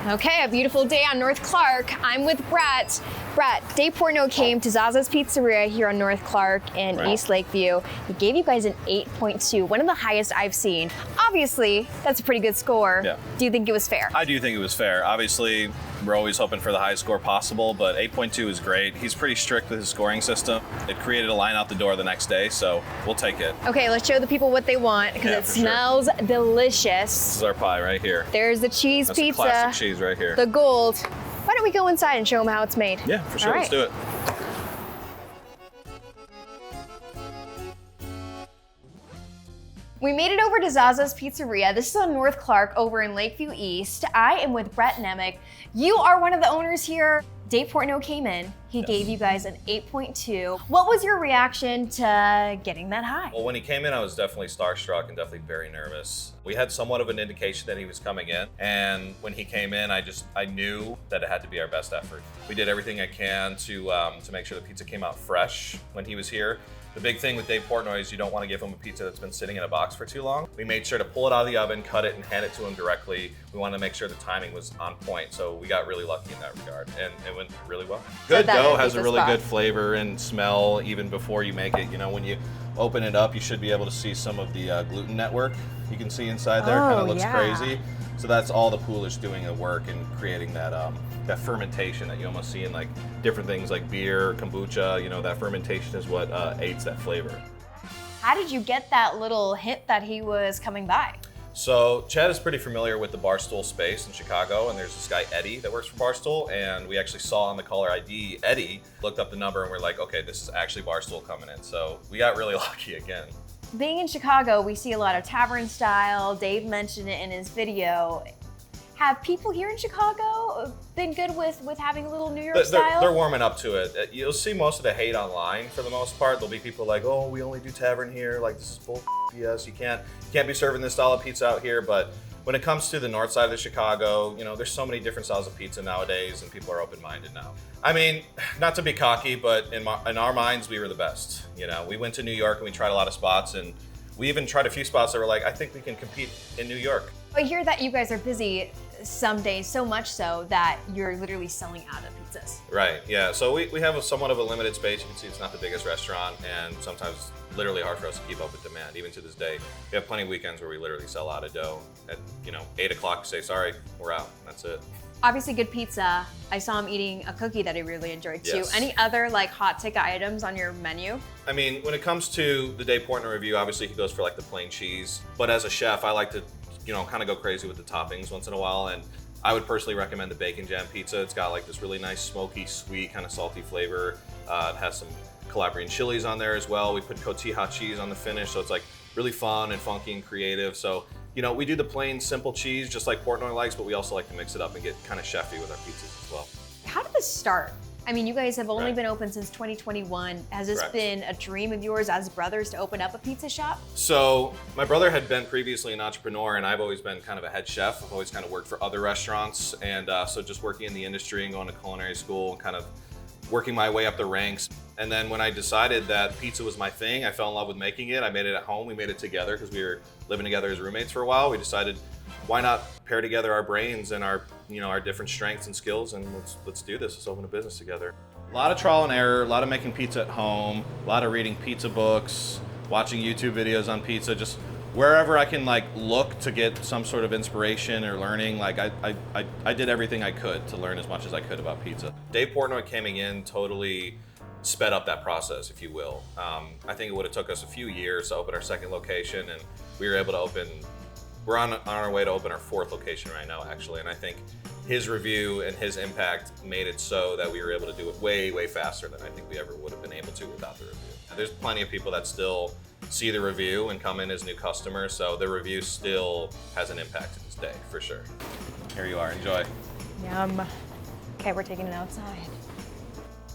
Okay, a beautiful day on North Clark. I'm with Brett. Brett, Dave Portnoy came to Zazas Pizzeria here on North Clark in East Lakeview. He gave you guys an 8.2, one of the highest I've seen. Obviously, that's a pretty good score. Yeah. Do you think it was fair? I do think it was fair. Obviously, we're always hoping for the highest score possible, but 8.2 is great. He's pretty strict with his scoring system. It created a line out the door the next day, so we'll take it. Okay, let's show the people what they want because it smells delicious. This is our pie right here. There's the cheese That's pizza. Classic cheese right here. The gold. Why don't we go inside and show them how it's made? Yeah, for sure. All Let's do it. We made it over to Zazas Pizzeria. This is on North Clark over in Lakeview East. I am with Brett Nemec. You are one of the owners here. Dave Portnoy came in. He gave you guys an 8.2. What was your reaction to getting that high? Well, when he came in, I was definitely starstruck and definitely very nervous. We had somewhat of an indication that he was coming in. And when he came in, I knew that it had to be our best effort. We did everything I can to make sure the pizza came out fresh when he was here. The big thing with Dave Portnoy is you don't want to give him a pizza that's been sitting in a box for too long. We made sure to pull it out of the oven, cut it, and hand it to him directly. We wanted to make sure the timing was on point, so we got really lucky in that regard, and it went really well. Good dough has a really good flavor and smell even before you make it. You know, when you open it up, you should be able to see some of the gluten network. You can see inside there, kind of looks crazy. So that's all the poolish doing the work and creating that that fermentation that you almost see in like different things like beer, kombucha. You know, that fermentation is what aids that flavor. How did you get that little hint that he was coming by? So Chad is pretty familiar with the Barstool space in Chicago, and there's this guy Eddie that works for Barstool, and we actually saw on the caller ID Eddie, looked up the number, and we're like, okay, this is actually Barstool coming in. So we got really lucky again. Being in Chicago, we see a lot of tavern style. Dave mentioned it in his video. Have people here in Chicago been good with having a little New York style? They're warming up to it. You'll see most of the hate online for the most part. There'll be people like, oh, we only do tavern here. Like, this is bull BS. You can't be serving this style of pizza out here. But when it comes to the north side of Chicago, you know, there's so many different styles of pizza nowadays, and people are open-minded now. I mean, not to be cocky, but in our minds, we were the best. You know, we went to New York and we tried a lot of spots, and we even tried a few spots that were like, I think we can compete in New York. I hear that you guys are busy some days, so much so that you're literally selling out of pizzas. Right, yeah. So we have somewhat of a limited space. You can see it's not the biggest restaurant, and sometimes literally hard for us to keep up with demand. Even to this day, we have plenty of weekends where we literally sell out of dough. At 8 o'clock, say, sorry, we're out. That's it. Obviously good pizza. I saw him eating a cookie that he really enjoyed too. Yes. Any other like hot ticket items on your menu? I mean, when it comes to the Dave Portnoy review, obviously he goes for like the plain cheese. But as a chef, I like to, kind of go crazy with the toppings once in a while. And I would personally recommend the bacon jam pizza. It's got like this really nice smoky, sweet, kind of salty flavor. It has some Calabrian chilies on there as well. We put cotija cheese on the finish, so it's like really fun and funky and creative. So, we do the plain, simple cheese just like Portnoy likes, but we also like to mix it up and get kind of chefy with our pizzas as well. How did this start? I mean, you guys have only been open since 2021. Has this been a dream of yours as brothers to open up a pizza shop? So my brother had been previously an entrepreneur, and I've always been kind of a head chef. I've always kind of worked for other restaurants, and so just working in the industry and going to culinary school and kind of working my way up the ranks. And then when I decided that pizza was my thing, I fell in love with making it. I made it at home. We made it together because we were living together as roommates for a while. We decided, why not pair together our brains and our different strengths and skills, and let's do this. Let's open a business together. A lot of trial and error, a lot of making pizza at home, a lot of reading pizza books, watching YouTube videos on pizza, just wherever I can look to get some sort of inspiration or learning. I did everything I could to learn as much as I could about pizza. Dave Portnoy coming in totally sped up that process, if you will. I think it would have took us a few years to open our second location, and we were able to open, we're on our way to open our fourth location right now, actually. And I think his review and his impact made it so that we were able to do it way, way faster than I think we ever would have been able to without the review. And there's plenty of people that still see the review and come in as new customers, so the review still has an impact to this day, for sure. Here you are, enjoy. Yum. Okay, we're taking it outside.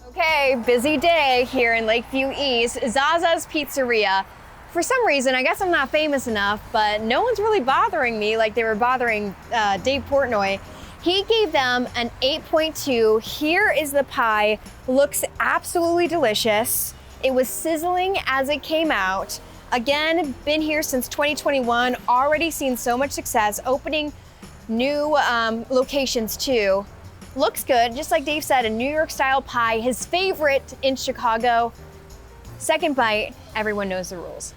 Okay, busy day here in Lakeview East, Zazas Pizzeria. For some reason, I guess I'm not famous enough, but no one's really bothering me like they were bothering Dave Portnoy. He gave them an 8.2. Here is the pie. Looks absolutely delicious. It was sizzling as it came out. Again, been here since 2021, already seen so much success, opening new locations too. Looks good, just like Dave said, a New York style pie, his favorite in Chicago. Second bite, everyone knows the rules.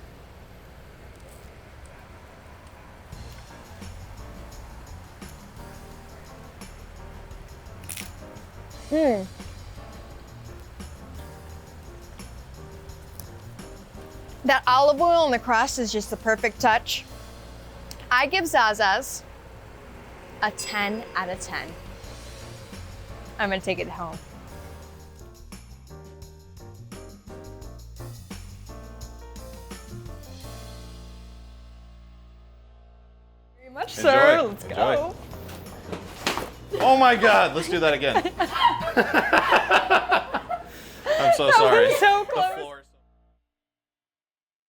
That olive oil on the crust is just the perfect touch. I give Zazas a 10 out of 10. I'm gonna take it home. Very much, sir. Enjoy. Let's Enjoy. go. Oh my God, let's do that again. I'm so sorry. So